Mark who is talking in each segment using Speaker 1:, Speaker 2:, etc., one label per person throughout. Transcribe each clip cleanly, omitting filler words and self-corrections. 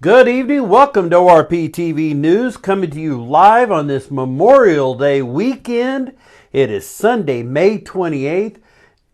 Speaker 1: Good evening. Welcome to ORPtv News, coming to you live on this Memorial Day weekend. It is Sunday, May 28th.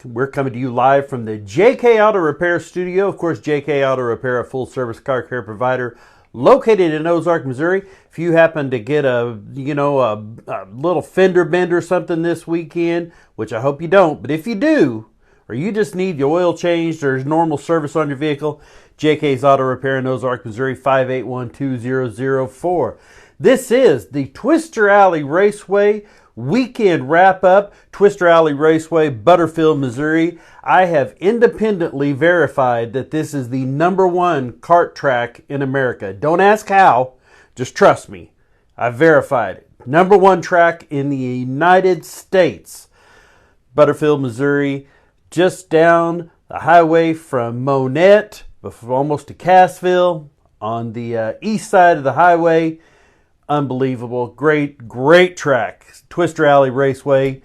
Speaker 1: We're coming to you live from the JK Auto Repair Studio. Of course, JK Auto Repair, a full-service car care provider located in Ozark, Missouri. If you happen to get a little fender bend or something this weekend, which I hope you don't, but if you do, or you just need your oil changed or normal service on your vehicle, JK's Auto Repair in Ozark, Missouri, 581-2004. This is the Twister Alley Raceway weekend wrap-up. Twister Alley Raceway, Butterfield, Missouri. I have independently verified that this is the #1 kart track in America. Don't ask how, just trust me. I've verified it. #1 track in the United States. Butterfield, Missouri, just down the highway from Monette, almost to Cassville, on the east side of the highway. Unbelievable. Great track. Twister Alley Raceway.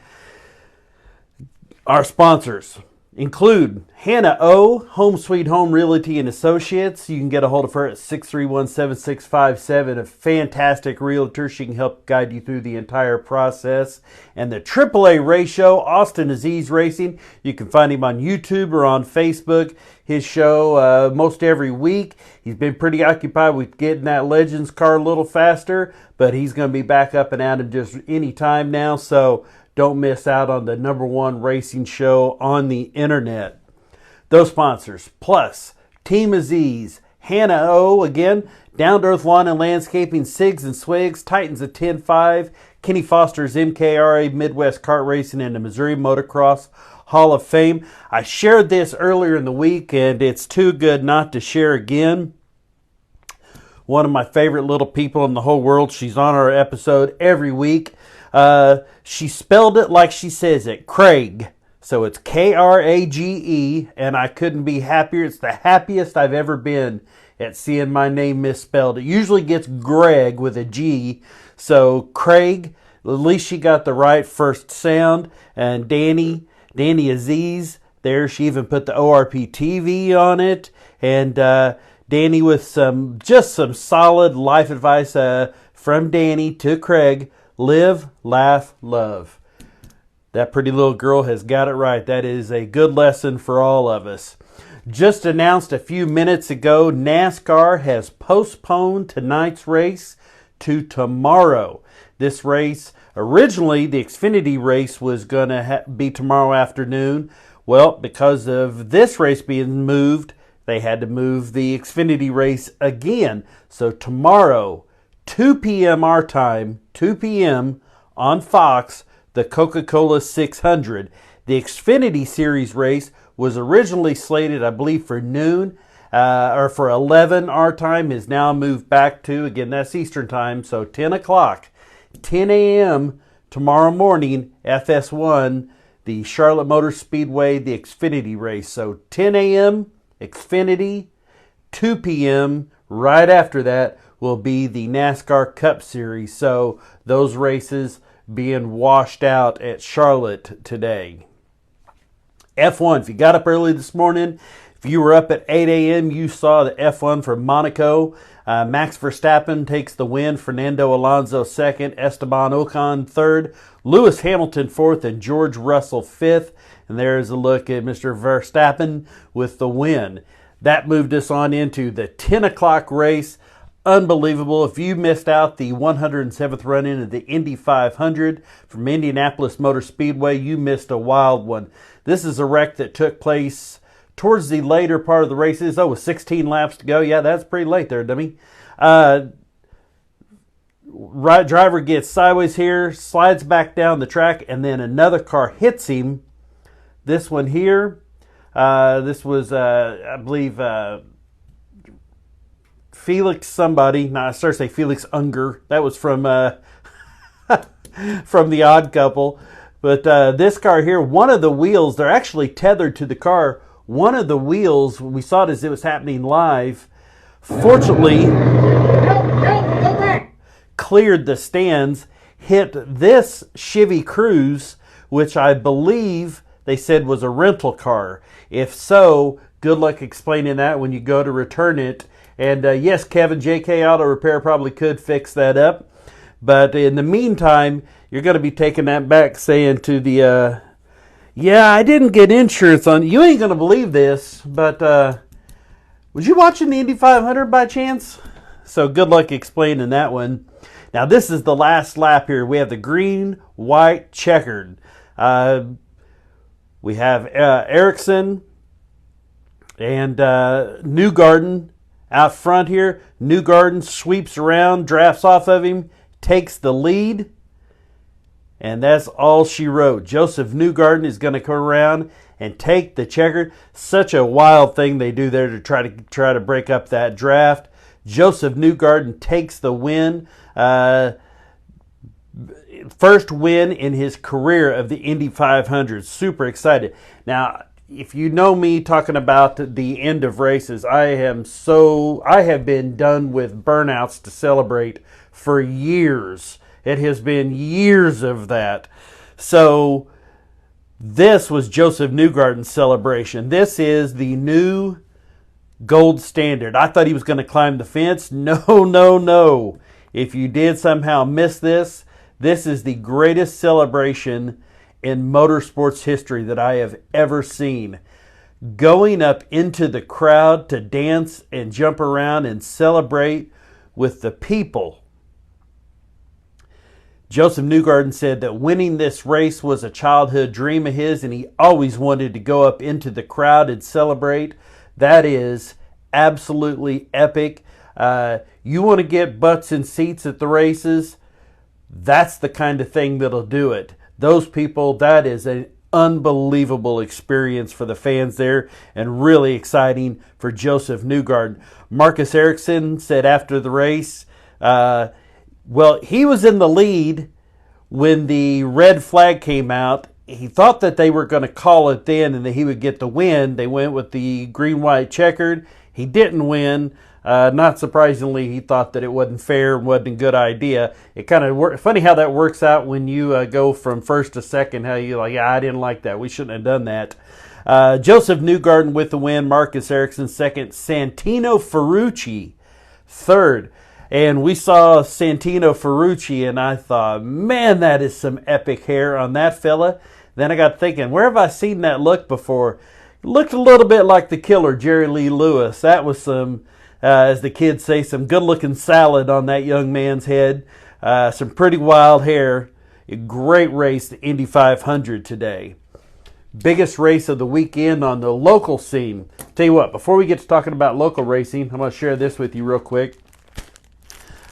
Speaker 1: Our sponsors include Hannah O, Home Sweet Home Realty and Associates. You can get a hold of her at 631-7657. A fantastic realtor. She can help guide you through the entire process. And the AAA Race Show, Austin Aziz Racing. You can find him on YouTube or on Facebook. His show most every week. He's been pretty occupied with getting that Legends car a little faster, but he's going to be back up and at him just any time now. So don't miss out on the #1 racing show on the internet. Those sponsors, plus Team Aziz, Hannah O, again, Down to Earth Lawn and Landscaping, Sigs and Swigs, Titans of 10-5, Kenny Foster's MKRA Midwest Kart Racing, and the Missouri Motocross Hall of Fame. I shared this earlier in the week, and it's too good not to share again. One of my favorite little people in the whole world. She's on our episode every week. She spelled it like she says it, Craig. So it's Krage, and I couldn't be happier. It's the happiest I've ever been at seeing my name misspelled. It usually gets Greg with a G. So Craig, at least she got the right first sound. And Danny Aziz, there she even put the ORPtv on it. And Danny with some solid life advice from Danny to Craig. Live, laugh, love. That pretty little girl has got it right. That is a good lesson for all of us. Just announced a few minutes ago, NASCAR has postponed tonight's race to tomorrow. This race, originally the Xfinity race was going to be tomorrow afternoon. Well, because of this race being moved, they had to move the Xfinity race again. So tomorrow, 2 p.m. our time, 2 p.m. on Fox, the Coca-Cola 600. The Xfinity Series race was originally slated, I believe, for noon, or for 11 our time, is now moved back to, again, that's Eastern time, so 10 o'clock, 10 a.m. tomorrow morning, FS1, the Charlotte Motor Speedway, the Xfinity race. So 10 a.m. Xfinity, 2 p.m. right after that will be the NASCAR Cup Series. So those races being washed out at Charlotte today. F1, if you got up early this morning, if you were up at 8 a.m., you saw the F1 from Monaco. Max Verstappen takes the win, Fernando Alonso second, Esteban Ocon third, Lewis Hamilton fourth, and George Russell fifth. And there's a look at Mr. Verstappen with the win. That moved us on into the 10 o'clock race. Unbelievable. If you missed out the 107th run-in of the Indy 500 from Indianapolis Motor Speedway, you missed a wild one. This is a wreck that took place towards the later part of the races. Oh, with 16 laps to go. Yeah, that's pretty late there, dummy. Right driver gets sideways here, slides back down the track, and then another car hits him. This one here, this was, I believe, Felix somebody. No, I started to say Felix Unger. That was from from The Odd Couple. But this car here, one of the wheels, they're actually tethered to the car. One of the wheels, we saw it as it was happening live, fortunately cleared the stands, hit this Chevy Cruze, which I believe they said was a rental car. If so, good luck explaining that when you go to return it. And yes, Kevin, JK Auto Repair probably could fix that up. But in the meantime, you're going to be taking that back saying to the, yeah, I didn't get insurance on, you ain't going to believe this, but was you watching the Indy 500 by chance? So good luck explaining that one. Now this is the last lap here. We have the green, white, checkered. We have Ericsson and Newgarden out front here. Newgarden sweeps around, drafts off of him, takes the lead, and that's all she wrote. Joseph Newgarden is going to come around and take the checkered. Such a wild thing they do there to try to break up that draft. Joseph Newgarden takes the win. First win in his career of the Indy 500. Super excited. Now, if you know me talking about the end of races, I have been done with burnouts to celebrate for years. It has been years of that. So this was Joseph Newgarden's celebration. This is the new gold standard. I thought he was going to climb the fence. No, no, no. If you did somehow miss this, this is the greatest celebration in motorsports history that I have ever seen. Going up into the crowd to dance and jump around and celebrate with the people. Joseph Newgarden said that winning this race was a childhood dream of his, and he always wanted to go up into the crowd and celebrate. That is absolutely epic. You want to get butts in seats at the races? That's the kind of thing that'll do it. Those people, that is an unbelievable experience for the fans there, and really exciting for Joseph Newgarden. Marcus Ericsson said after the race, well, he was in the lead when the red flag came out. He thought that they were going to call it then and that he would get the win. They went with the green, white, checkered. He didn't win. Not surprisingly, he thought that it wasn't fair and wasn't a good idea. It kind of funny how that works out when you go from first to second. How you like, yeah, I didn't like that. We shouldn't have done that. Joseph Newgarden with the win. Marcus Ericsson second. Santino Ferrucci third. And we saw Santino Ferrucci, and I thought, man, that is some epic hair on that fella. Then I got thinking, where have I seen that look before? It looked a little bit like the killer, Jerry Lee Lewis. That was some, as the kids say, some good-looking salad on that young man's head. Some pretty wild hair. A great race, the Indy 500 today. Biggest race of the weekend on the local scene. Tell you what, before we get to talking about local racing, I'm going to share this with you real quick.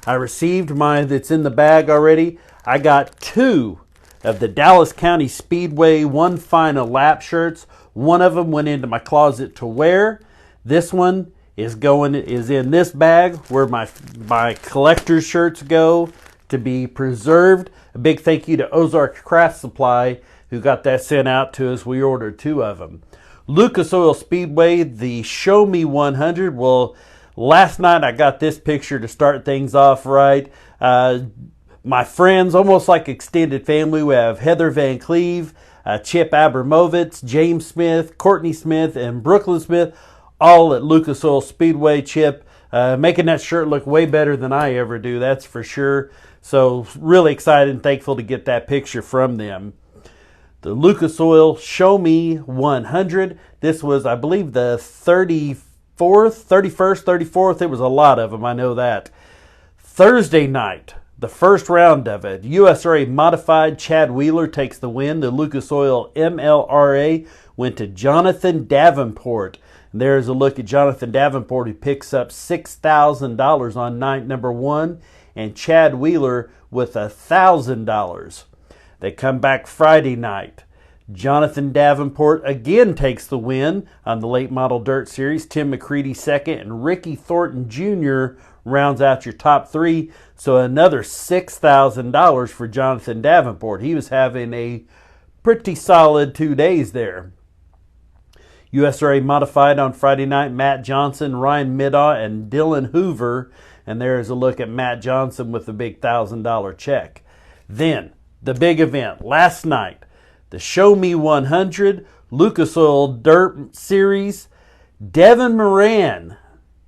Speaker 1: I received mine that's in the bag already. I got 2 of the Dallas County Speedway One Final Lap shirts. One of them went into my closet to wear. This one is in this bag where my collector's shirts go to be preserved. A big thank you to Ozark Craft Supply who got that sent out to us. We ordered 2 of them. Lucas Oil Speedway, the Show Me 100. Well, last night I got this picture to start things off right. My friends, almost like extended family, we have Heather Van Cleve, Chip Abramovitz, James Smith, Courtney Smith, and Brooklyn Smith, all at Lucas Oil Speedway. Chip, making that shirt look way better than I ever do, that's for sure. So really excited and thankful to get that picture from them. The Lucas Oil Show Me 100. This was, I believe, the 31st, 34th. It was a lot of them, I know that. Thursday night, the first round of it. USRA Modified, Chad Wheeler takes the win. The Lucas Oil MLRA went to Jonathan Davenport. And there's a look at Jonathan Davenport, who picks up $6,000 on night number 1. And Chad Wheeler with $1,000. They come back Friday night. Jonathan Davenport again takes the win on the late model dirt series. Tim McCready second, and Ricky Thornton Jr. rounds out your top 3. So another $6,000 for Jonathan Davenport. He was having a pretty solid 2 days there. USRA Modified on Friday night, Matt Johnson, Ryan Middaugh, and Dylan Hoover. And there's a look at Matt Johnson with the big $1,000 check. Then, the big event last night, the Show Me 100 Lucas Oil Dirt Series. Devin Moran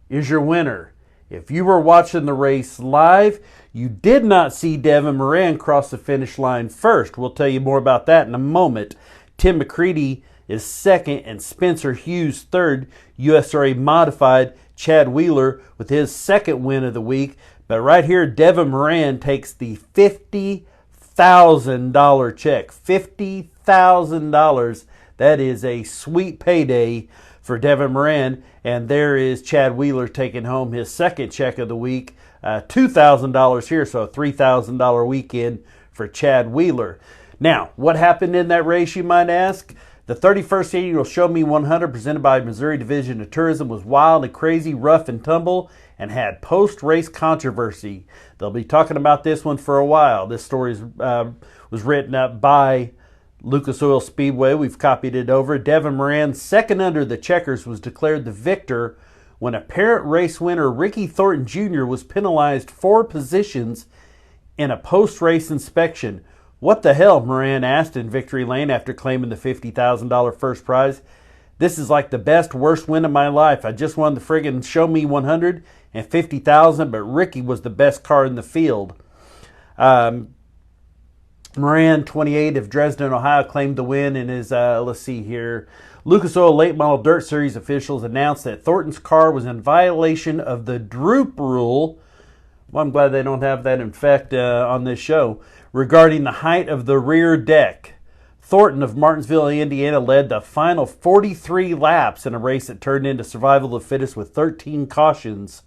Speaker 1: is your winner. If you were watching the race live, you did not see Devin Moran cross the finish line first. We'll tell you more about that in a moment. Tim McCready is second and Spencer Hughes third. USRA Modified, Chad Wheeler with his second win of the week. But right here, Devin Moran takes the $50,000 check. $50,000. That is a sweet payday for Devin Moran. And there is Chad Wheeler taking home his second check of the week. $2,000 here, so a $3,000 weekend for Chad Wheeler. Now, what happened in that race, you might ask? The 31st annual Show Me 100 presented by Missouri Division of Tourism was wild and crazy, rough and tumble, and had post-race controversy. They'll be talking about this one for a while. This story was written up by Lucas Oil Speedway. We've copied it over. Devin Moran, second under the checkers, was declared the victor when apparent race winner Ricky Thornton Jr. was penalized 4 positions in a post-race inspection. What the hell, Moran asked in victory lane after claiming the $50,000 first prize. This is like the best, worst win of my life. I just won the friggin' Show Me 100 and $50,000, but Ricky was the best car in the field. Moran, 28 of Dresden, Ohio, claimed the win in his, let's see here, Lucas Oil Late Model Dirt Series officials announced that Thornton's car was in violation of the droop rule. Well, I'm glad they don't have that in effect on this show. Regarding the height of the rear deck. Thornton of Martinsville, Indiana, led the final 43 laps in a race that turned into survival of the fittest with 13 cautions.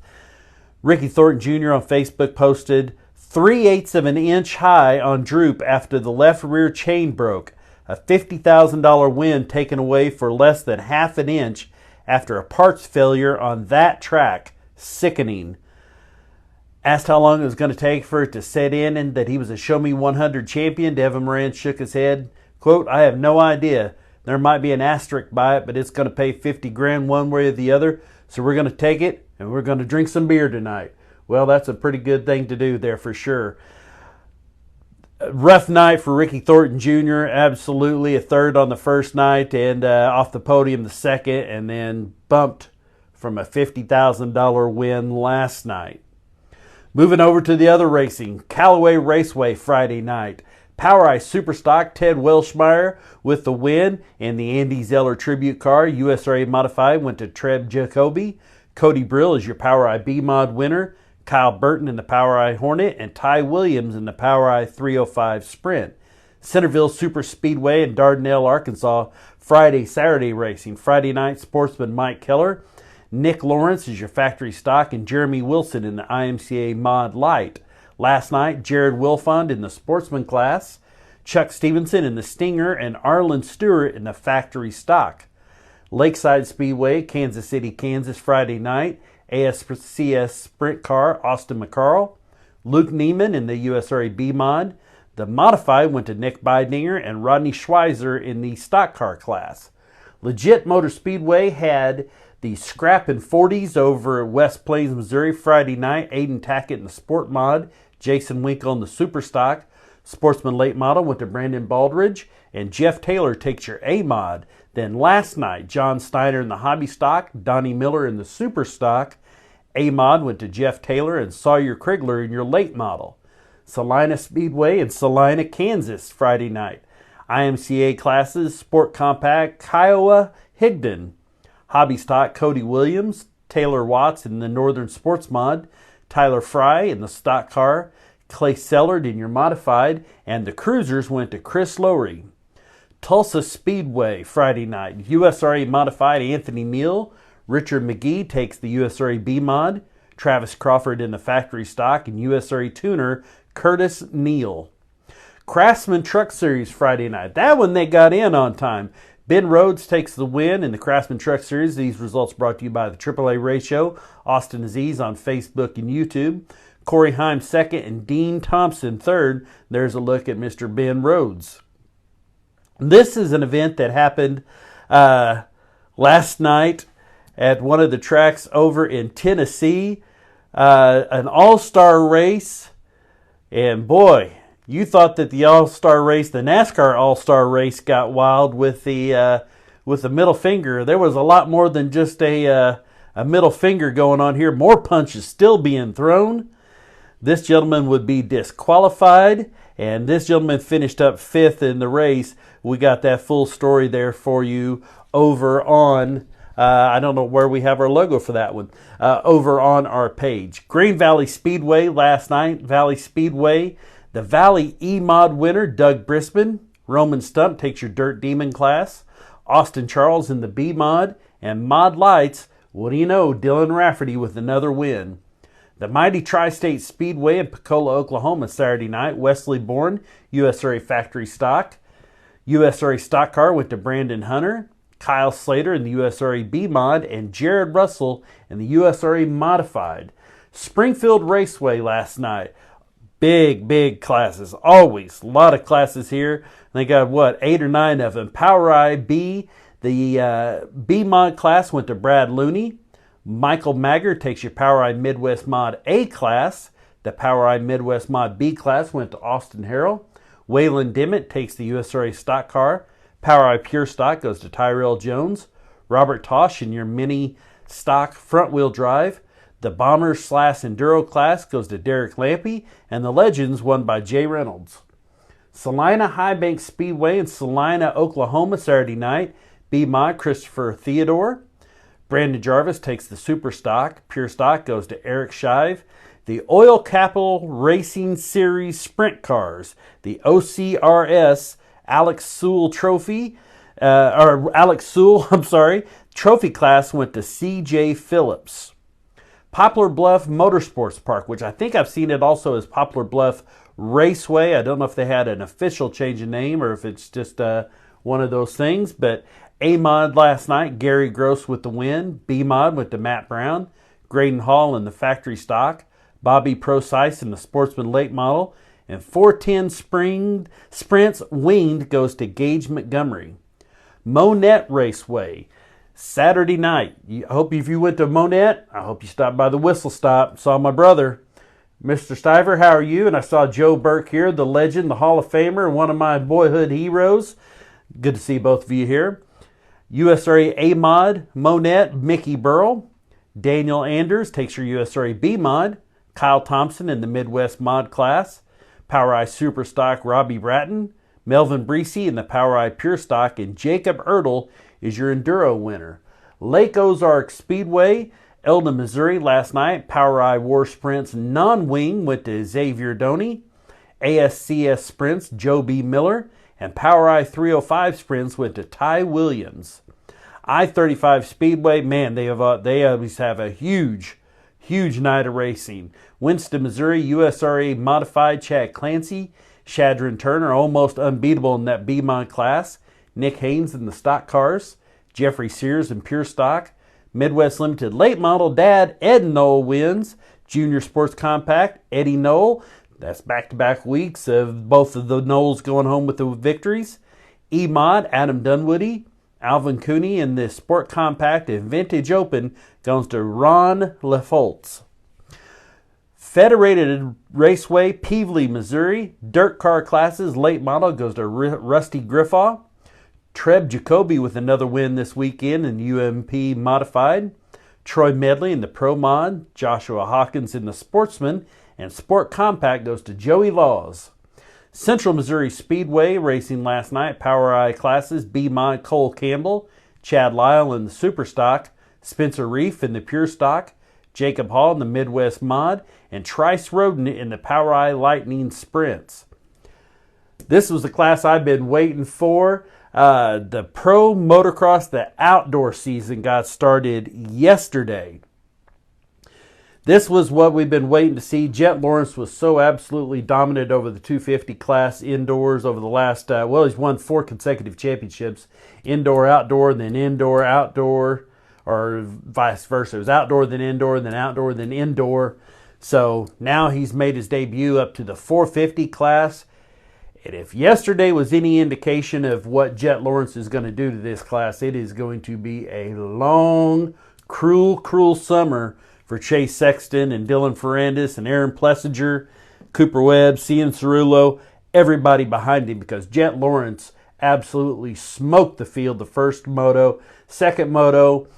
Speaker 1: Ricky Thornton Jr. on Facebook posted 3/8 of an inch high on droop after the left rear chain broke. A $50,000 win taken away for less than half an inch after a parts failure on that track. Sickening. Asked how long it was going to take for it to set in and that he was a Show Me 100 champion, Devin Moran shook his head. Quote, I have no idea. There might be an asterisk by it, but it's going to pay $50,000 one way or the other. So we're going to take it and we're going to drink some beer tonight. Well, that's a pretty good thing to do there for sure. Rough night for Ricky Thornton Jr. Absolutely a third on the first night and off the podium the second, and then bumped from a $50,000 win last night. Moving over to the other racing, Callaway Raceway Friday night. POWRi Superstock Ted Welshmeyer with the win, and the Andy Zeller tribute car. USRA Modified went to Treb Jacoby. Cody Brill is your POWRi B-Mod winner. Kyle Burton in the POWRi Hornet, and Ty Williams in the POWRi 305 Sprint. Centerville Super Speedway in Dardanelle, Arkansas, Saturday racing. Friday night, sportsman Mike Keller. Nick Lawrence is your factory stock, and Jeremy Wilson in the IMCA Mod Light. Last night, Jared Wilfond in the sportsman class. Chuck Stevenson in the Stinger, and Arlen Stewart in the factory stock. Lakeside Speedway, Kansas City, Kansas, Friday night. ASCS Sprint car, Austin McCarl. Luke Neiman in the USRA B-Mod. The Modified went to Nick Beidinger and Rodney Schweizer in the stock car class. Legit Motor Speedway had the Scrap and 40s over at West Plains, Missouri, Friday night. Aiden Tackett in the Sport Mod. Jason Winkle in the Super Stock. Sportsman Late Model went to Brandon Baldridge. And Jeff Taylor takes your A-Mod. Then last night, John Steiner in the Hobby Stock. Donnie Miller in the Super Stock. A-Mod went to Jeff Taylor and Sawyer Krigler in your late model. Salina Speedway in Salina, Kansas, Friday night. IMCA classes, Sport Compact, Kiowa Higdon. Hobby Stock, Cody Williams, Taylor Watts in the Northern Sports Mod, Tyler Fry in the stock car, Clay Sellard in your modified, and the cruisers went to Chris Lowry. Tulsa Speedway, Friday night. USRA Modified, Anthony Neal. Richard McGee takes the USRA B-Mod. Travis Crawford in the factory stock, and USRA tuner Curtis Neal. Craftsman Truck Series Friday night. That one they got in on time. Ben Rhodes takes the win in the Craftsman Truck Series. These results brought to you by the AAA Ratio, Austin Aziz on Facebook and YouTube. Corey Heim second and Dean Thompson third. There's a look at Mr. Ben Rhodes. This is an event that happened last night at one of the tracks over in Tennessee. An all-star race. And boy, you thought that the all-star race, the NASCAR all-star race, got wild with the middle finger. There was a lot more than just a a middle finger going on here. More punches still being thrown. This gentleman would be disqualified, and this gentleman finished up 5th in the race. We got that full story there for you over on, I don't know where we have our logo for that one, over on our page. Green Valley Speedway last night. Valley Speedway, the Valley E-Mod winner, Doug Brisbane. Roman Stump takes your Dirt Demon class. Austin Charles in the B-Mod. And Mod Lights, what do you know, Dylan Rafferty with another win. The Mighty Tri-State Speedway in Pecola, Oklahoma, Saturday night. Wesley Bourne, USRA Factory Stock. USRA Stock Car went to Brandon Hunter. Kyle Slater in the USRA B-Mod. And Jared Russell in the USRA Modified. Springfield Raceway last night. Big classes. Always. A lot of classes here. They got, 8 or 9 of them. Power I B. The B-Mod class went to Brad Looney. Michael Magger takes your Power I Midwest Mod A class. The Power I Midwest Mod B class went to Austin Harrell. Waylon Dimmitt takes the USRA Stock Car. Power I Pure Stock goes to Tyrell Jones. Robert Tosh in your Mini Stock Front Wheel Drive. The Bomber/Enduro class goes to Derek Lampy. And the Legends won by Jay Reynolds. Salina High Bank Speedway in Salina, Oklahoma, Saturday night. B-Mod Christopher Theodore. Brandon Jarvis takes the Super Stock. Pure Stock goes to Eric Shive. The Oil Capital Racing Series Sprint Cars. The OCRS Alex Sewell Trophy. Trophy class went to CJ Phillips. Poplar Bluff Motorsports Park, which I think I've seen it also as Poplar Bluff Raceway. I don't know if they had an official change of name or if it's just one of those things, but A-Mod last night, Gary Gross with the win. B-Mod went to Matt Brown. Graydon Hall in the Factory Stock. Bobby Procise in the Sportsman Late Model. And 410 Sprints Winged goes to Gage Montgomery. Monette Raceway, Saturday night. I hope if you went to Monette, I hope you stopped by the Whistle Stop. Saw my brother, Mr. Stiver, how are you? And I saw Joe Burke here, the legend, the Hall of Famer, one of my boyhood heroes. Good to see both of you here. USRA A-Mod, Monette, Mickey Burrell. Daniel Anders takes your USRA B-Mod. Kyle Thompson in the Midwest Mod class. Power I Super Stock, Robbie Bratton. Melvin Breesy in the Power I Pure Stock. And Jacob Ertl is your Enduro winner. Lake Ozark Speedway, Eldon, Missouri last night. Power I War Sprints non-wing went to Xavier Doney. ASCS Sprints, Joe B. Miller. And Power I 305 Sprints went to Ty Williams. I-35 Speedway, man, they always have a huge night of racing. Winston, Missouri, USRA Modified, Chad Clancy. Shadron Turner, almost unbeatable in that B-Mod class. Nick Haynes in the Stock Cars. Jeffrey Sears in Pure Stock. Midwest Limited Late Model Dad, Ed Knoll wins. Junior Sports Compact, Eddie Knoll. That's back-to-back weeks of both of the Knowles going home with the victories. E-Mod, Adam Dunwoody. Alvin Cooney in the Sport Compact and Vintage Open goes to Ron LeFoltz. Federated Raceway, Pevely, Missouri. Dirt car classes, late model goes to Rusty Griffaw. Treb Jacoby with another win this weekend in UMP Modified. Troy Medley in the Pro Mod. Joshua Hawkins in the Sportsman. And Sport Compact goes to Joey Laws. Central Missouri Speedway racing last night. Power I classes, B-Mod Cole Campbell. Chad Lyle in the Super Stock. Spencer Reef in the Pure Stock. Jacob Hall in the Midwest Mod. And Trice Roden in the Power I Lightning Sprints. This was the class I've been waiting for. The Pro Motocross, the outdoor season got started yesterday. This was what we've been waiting to see. Jet Lawrence was so absolutely dominant over the 250 class indoors over the last, he's won 4 consecutive championships. Indoor, outdoor, then indoor, outdoor, or vice versa. It was outdoor, then indoor, then outdoor, then indoor. So now he's made his debut up to the 450 class. And if yesterday was any indication of what Jet Lawrence is going to do to this class, it is going to be a long, cruel summer for Chase Sexton and Dylan Ferrandis and Aaron Plessinger, Cooper Webb, Cian Cerullo, everybody behind him, because Jet Lawrence absolutely smoked the field the first moto. Second moto,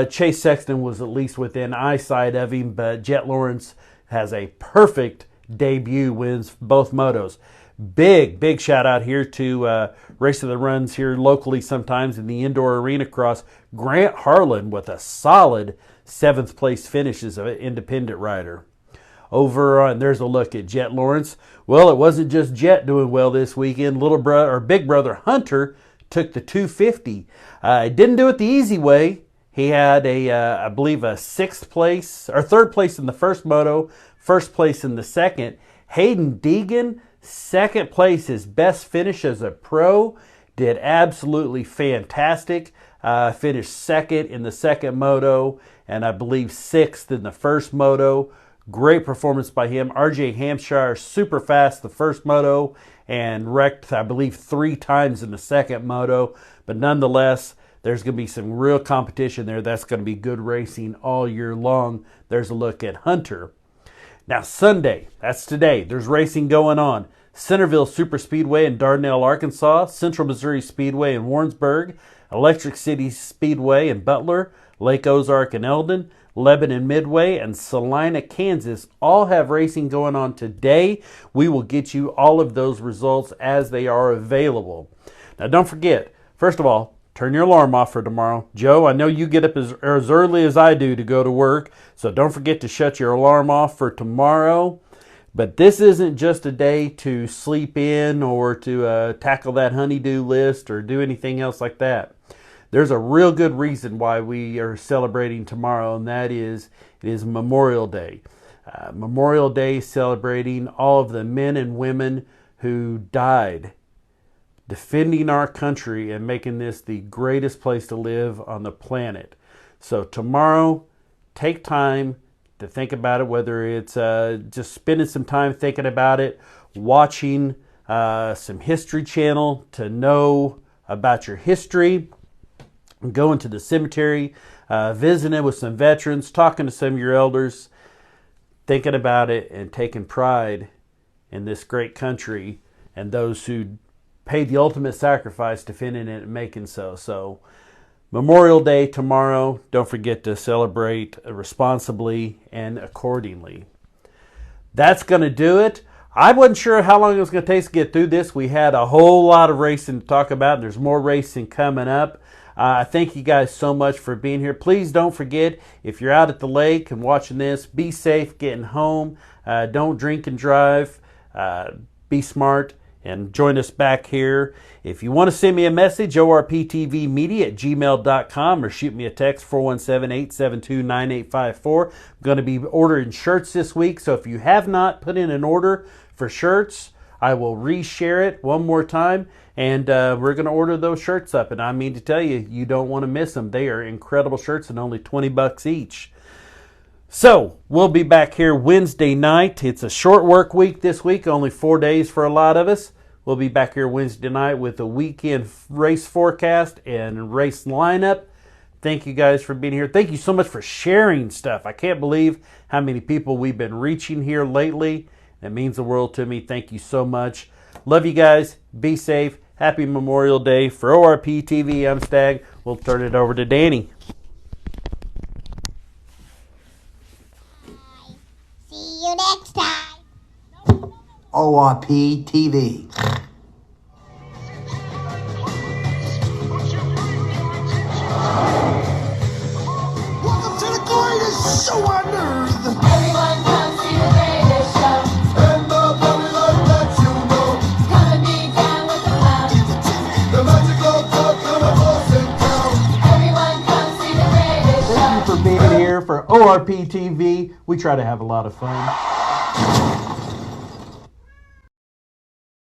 Speaker 1: Chase Sexton was at least within eyesight of him, but Jet Lawrence has a perfect debut, wins both motos. Big shout out here to Race of the Runs here locally sometimes in the indoor arena cross. Grant Harlan with a solid 7th place finish as an independent rider. Over on, there's a look at Jet Lawrence. Well, it wasn't just Jet doing well this weekend. Big brother Hunter took the 250. Didn't do it the easy way. He had I believe a 6th place or 3rd place in the first moto, 1st place in the second. Hayden Deegan, 2nd place, his best finish as a pro, did absolutely fantastic. Finished 2nd in the second moto and I believe 6th in the first moto. Great performance by him. RJ Hampshire, super fast the first moto and wrecked, I believe, 3 times in the second moto. But nonetheless, there's going to be some real competition there. That's going to be good racing all year long. There's a look at Hunter. Now, Sunday, that's today, there's racing going on. Centerville Super Speedway in Dardanelle, Arkansas, Central Missouri Speedway in Warrensburg, Electric City Speedway in Butler, Lake Ozark and Eldon, Lebanon Midway, and Salina, Kansas all have racing going on today. We will get you all of those results as they are available. Now, don't forget, first of all, turn your alarm off for tomorrow. Joe, I know you get up as early as I do to go to work, so don't forget to shut your alarm off for tomorrow. But this isn't just a day to sleep in or to tackle that honeydew list or do anything else like that. There's a real good reason why we are celebrating tomorrow, and that is it is Memorial Day. Memorial Day celebrating all of the men and women who died defending our country and making this the greatest place to live on the planet. So tomorrow, take time to think about it, whether it's just spending some time thinking about it, watching some History Channel to know about your history, going to the cemetery, visiting with some veterans, talking to some of your elders, thinking about it and taking pride in this great country and those who paid the ultimate sacrifice defending it and making so. So Memorial Day tomorrow. Don't forget to celebrate responsibly and accordingly. That's going to do it. I wasn't sure how long it was going to take to get through this. We had a whole lot of racing to talk about, and there's more racing coming up. Thank you guys so much for being here. Please don't forget, if you're out at the lake and watching this, be safe getting home. Don't drink and drive. Be smart. And join us back here. If you want to send me a message, orptvmedia@gmail.com, or shoot me a text, 417-872-9854. I'm going to be ordering shirts this week, so if you have not put in an order for shirts, I will reshare it one more time, and we're going to order those shirts up. And I mean to tell you, you don't want to miss them. They are incredible shirts and only $20 each. So, we'll be back here Wednesday night. It's a short work week this week, only 4 days for a lot of us. We'll be back here Wednesday night with a weekend race forecast and race lineup. Thank you guys for being here. Thank you so much for sharing stuff. I can't believe how many people we've been reaching here lately. It means the world to me. Thank you so much. Love you guys. Be safe. Happy Memorial Day. For ORPtv, I'm Stag. We'll turn it over to Danny.
Speaker 2: See you next time.
Speaker 3: ORPtv.
Speaker 4: Welcome to the greatest show on earth.
Speaker 5: Everyone come see the greatest show.
Speaker 4: And the public let you know.
Speaker 5: Come and be down with the clown.
Speaker 4: The magical talk of a horse and cow.
Speaker 5: Everyone come see the greatest show.
Speaker 1: Thank you for being here for ORPtv. We try to have a lot of fun.